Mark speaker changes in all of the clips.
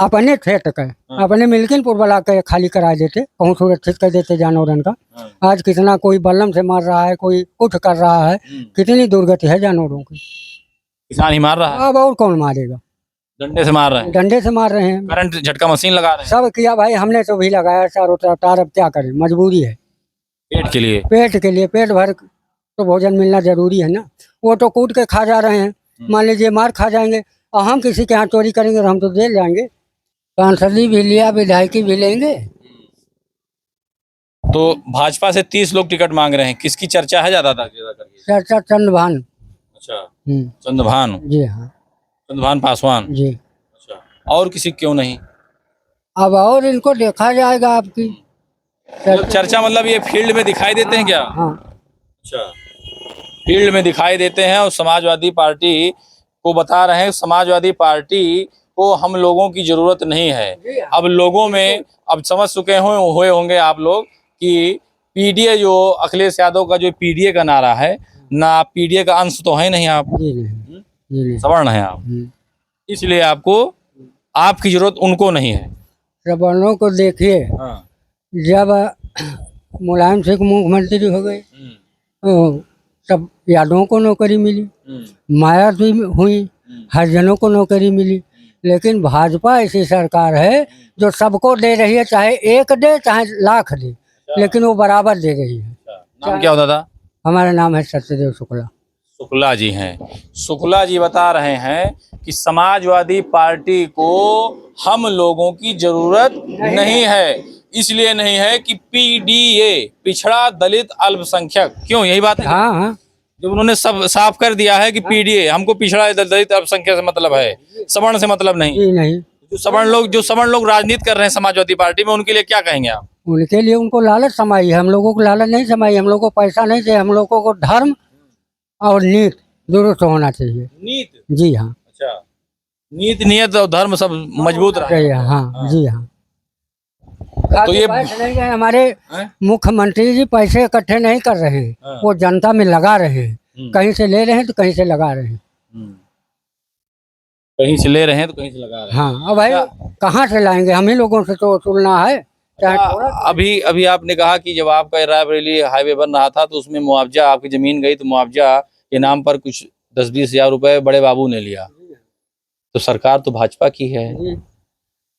Speaker 1: अपने क्षेत्र का अपने मिल्किनपुर वाला के खाली करा देते, कहूँ सुरक्षित कर देते जानवरन का। आज कितना कोई बल्लम से मार रहा है, कोई कुछ कर रहा है, कितनी दुर्गति है जानवरों की।
Speaker 2: किसान ही मार रहा है,
Speaker 1: अब और कौन मारेगा?
Speaker 2: डंडे से मार रहे हैं,
Speaker 1: डंडे से मार रहे हैं,
Speaker 2: करंट झटका मशीन लगा रहे हैं,
Speaker 1: सब किया भाई, हमने तो भी लगाया चारों तरफ तार। अब क्या करें, मजबूरी है,
Speaker 2: पेट के लिए।
Speaker 1: पेट के लिए, पेट भर तो भोजन मिलना जरूरी है ना। वो तो कूट के खा जा रहे हैं, मान लीजिए मार खा जाएंगे और हम किसी के यहाँ चोरी करेंगे तो हम तो जेल जाएंगे। सांसदी भी लिया, विधायकी भी लेंगे।
Speaker 2: तो भाजपा से 30 लोग टिकट मांग रहे हैं, किसकी चर्चा है ज्यादा करके?
Speaker 1: चर्चा चंद्रभान।
Speaker 2: अच्छा, चंद्रभान,
Speaker 1: जी हाँ,
Speaker 2: चंद्रभान पासवान।
Speaker 1: जी।
Speaker 2: अच्छा, और किसी क्यों नहीं?
Speaker 1: अब और इनको देखा जाएगा आपकी
Speaker 2: चर्चा मतलब ये फील्ड में दिखाई देते हैं क्या?
Speaker 1: हाँ,
Speaker 2: अच्छा, फील्ड में दिखाई देते हैं और समाजवादी पार्टी को बता रहे हैं समाजवादी पार्टी को हम लोगों की जरूरत नहीं है। अब लोगों में अब समझ चुके हुए होंगे आप लोग कि पीडीए, जो अखिलेश यादव का जो पीडीए का नारा है ना, पीडीए का अंश तो है नहीं आप, सवर्ण है आप, इसलिए आपको आपकी जरूरत उनको नहीं है।
Speaker 1: सवर्णों को देखिए, जब मुलायम सिंह मुख्यमंत्री हो गए तो सब यादवों को नौकरी मिली, मायावती हुई, हरिजनों को नौकरी मिली। लेकिन भाजपा ऐसी सरकार है जो सबको दे रही है, चाहे एक दे चाहे लाख दे, लेकिन वो बराबर दे रही है।
Speaker 2: नाम क्या होता था?
Speaker 1: हमारा नाम है सत्यदेव शुक्ला।
Speaker 2: शुक्ला जी हैं। शुक्ला जी बता रहे हैं कि समाजवादी पार्टी को हम लोगों की जरूरत नहीं है। इसलिए नहीं है कि पीडीए, पिछड़ा दलित अल्पसंख्यक, क्यों, यही बात है?
Speaker 1: हाँ हाँ,
Speaker 2: जब उन्होंने सब साफ कर दिया है कि पीडीए हमको पिछड़ा दलित अल्पसंख्यक से मतलब है, सवर्ण से मतलब नहीं।
Speaker 1: जी नहीं,
Speaker 2: जो सवर्ण लोग राजनीति कर रहे हैं समाजवादी पार्टी में, उनके लिए क्या कहेंगे आप?
Speaker 1: उनके लिए उनको लालच समाई है, हम लोगों को लालच नहीं समाई। हम लोगों को पैसा नहीं चाहिए, हम लोगों को धर्म और नीति दुरुस्त होना चाहिए।
Speaker 2: नीति?
Speaker 1: जी हाँ।
Speaker 2: अच्छा, नीति, नियत और धर्म सब मजबूत रहे।
Speaker 1: हाँ, जी हाँ।
Speaker 2: तो ये
Speaker 1: नहीं है, हमारे मुख्यमंत्री जी पैसे इकट्ठे नहीं कर रहे हैं, वो जनता में लगा रहे हैं। कहीं से ले रहे हैं तो कहीं से लगा रहे हैं।
Speaker 2: कहीं से ले रहे हैं तो कहीं से लगा रहे हैं।
Speaker 1: हाँ, अब भाई कहाँ से लाएंगे, हम ही लोगों से तो वसूलना है।
Speaker 2: अभी आपने कहा कि जब आपका रायबरेली हाईवे बन रहा था तो उसमें मुआवजा, आपकी जमीन गई तो मुआवजा के नाम पर कुछ 10-20 हजार रुपए बड़े बाबू ने लिया। तो सरकार तो भाजपा की है।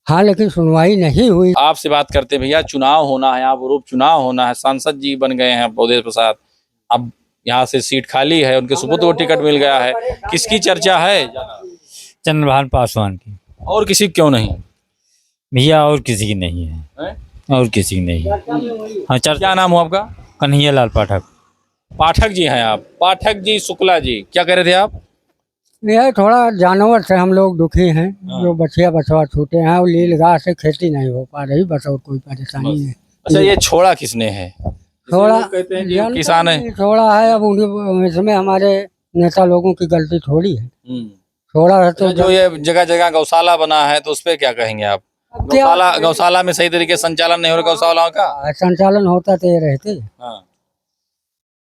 Speaker 1: हाँ, लेकिन सुनवाई नहीं हुई।
Speaker 2: आपसे बात करते भैया, चुनाव होना है, आप उप चुनाव होना है, सांसद जी बन गए हैं अवधेश प्रसाद, अब यहाँ से सीट खाली है, उनके सुपुत्र को टिकट मिल गया है, किसकी चर्चा है?
Speaker 3: चंद्रभान पासवान की।
Speaker 2: और किसी क्यों नहीं
Speaker 3: भैया? और किसी की नहीं है, और किसी की नहीं है। हाँ,
Speaker 2: क्या नाम हो आपका?
Speaker 3: कन्हैया लाल पाठक।
Speaker 2: पाठक जी हैं आप? पाठक जी, शुक्ला जी, क्या कह रहे थे आप?
Speaker 1: यह थोड़ा जानवर से हम लोग दुखी हैं, जो बछिया बछवा छूटे हैं और लील घास से खेती नहीं हो पा रही, बस और कोई परेशानी है।
Speaker 2: अच्छा, ये छोड़ा किसने है?
Speaker 1: थोड़ा
Speaker 2: कहते हैं कि किसान है,
Speaker 1: थोड़ा है। अब इसमें हमारे नेता लोगों की गलती थोड़ी है, थोड़ा है तो।
Speaker 2: जो ये जगह जगह गौशाला बना है तो उस पर क्या कहेंगे आप? गौशाला में सही तरीके से संचालन नहीं हो रहा गौशालाओं का?
Speaker 1: संचालन होता तो ये रहते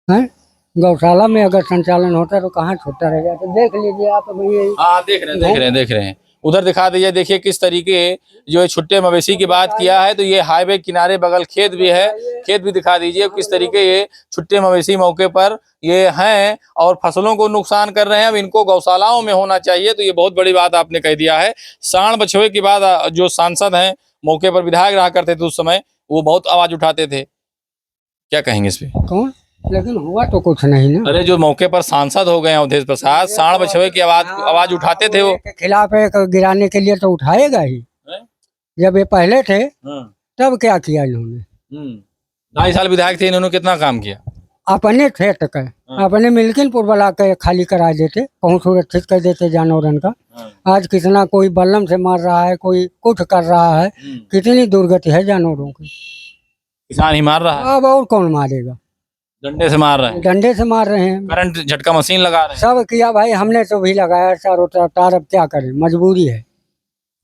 Speaker 1: हैं, गौशाला में अगर संचालन होता तो कहाँ छूटता रह जाता। देख लीजिए आप अभी।
Speaker 2: हाँ, देख रहे हैं, उधर दिखा दीजिए। देखिए किस तरीके जो है छुट्टे मवेशी की बात किया है, तो ये हाईवे किनारे बगल खेत भी है, खेत भी दिखा दीजिए किस तरीके ये छुट्टे मवेशी मौके पर ये हैं और फसलों को नुकसान कर रहे हैं। अब इनको गौशालाओं में होना चाहिए, तो ये बहुत बड़ी बात आपने कह दिया है। सांड बछुए की बात जो सांसद हैं, मौके पर विधायक रहा करते थे उस समय, वो बहुत आवाज उठाते थे, क्या कहेंगे इस पे?
Speaker 1: कौन? लेकिन हुआ तो कुछ नहीं ना।
Speaker 2: अरे जो मौके पर सांसद हो गए अवधेश प्रसाद, सांड बछुए की आवाज उठाते थे, वो
Speaker 1: के खिलाफ एक गिराने के लिए तो उठाएगा ही। जब ये पहले थे तब क्या किया इन्होंने?
Speaker 2: 2.5 साल विधायक थे, इन्होंने कितना काम किया?
Speaker 1: अपने क्षेत्र का अपने मिल्किनपुर वाला के खाली करा देते, कहूँ सुरक्षित कर देते जानवरन का। आज कितना कोई बल्लम से मार रहा है, कोई कुछ कर रहा है, कितनी दुर्गति है जानवरों की।
Speaker 2: किसान ही मार रहा है,
Speaker 1: अब और कौन मारेगा?
Speaker 2: डंडे से मार रहे हैं,
Speaker 1: डंडे से मार रहे हैं,
Speaker 2: करंट झटका मशीन लगा रहे हैं,
Speaker 1: सब किया भाई, हमने तो भी लगाया चारों तरफ तार। अब क्या करें, मजबूरी है,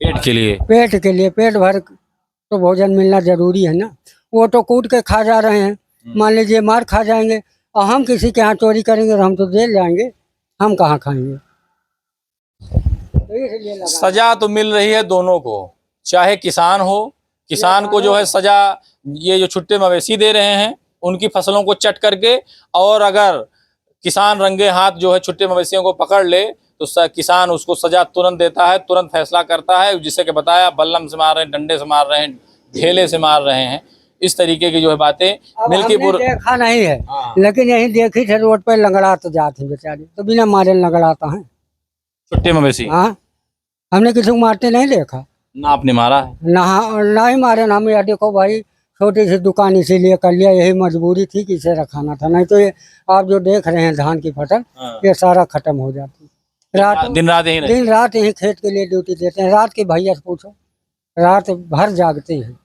Speaker 2: पेट के लिए,
Speaker 1: पेट के लिए, पेट भर तो भोजन मिलना जरूरी है ना। वो तो कूट के खा जा रहे हैं, मान लीजिए मार खा जाएंगे और हम किसी के यहाँ चोरी करेंगे तो हम तो जेल जाएंगे, हम कहाँ खाएंगे।
Speaker 2: सजा तो मिल रही है दोनों को, चाहे किसान हो, किसान को जो है सजा ये जो छुट्टे मवेशी दे रहे हैं उनकी फसलों को चट करके, और अगर किसान रंगे हाथ जो है छुट्टे मवेशियों को पकड़ ले तो किसान उसको सजा तुरंत देता है, तुरंत फैसला करता है। जिससे कि बताया बल्लम से मार रहे हैं, डंडे से मार रहे हैं, ढेले से मार रहे हैं, इस तरीके की जो है बातें मिल्कीपुर।
Speaker 1: देखा नहीं है,
Speaker 2: हाँ।
Speaker 1: लेकिन यही देखी थे रोड पे लंगड़ा तो जाते हैं बेचारे, तो बिना मारे लंगड़ाता है।
Speaker 2: छुट्टे मवेशी
Speaker 1: हाँ, हमने किसी को मारते नहीं देखा,
Speaker 2: ना आपने मारा है?
Speaker 1: ना ही मारे ना। हम, या देखो भाई, छोटी सी दुकान इसीलिए कर लिया, यही मजबूरी थी कि इसे रखाना था, नहीं तो ये आप जो देख रहे हैं धान की फसल,
Speaker 2: हाँ।
Speaker 1: ये सारा खत्म हो जाती।
Speaker 2: दिन रात यही रहे?
Speaker 1: दिन रात यही खेत के लिए ड्यूटी देते हैं। रात के भैया से पूछो, रात भर जागते हैं।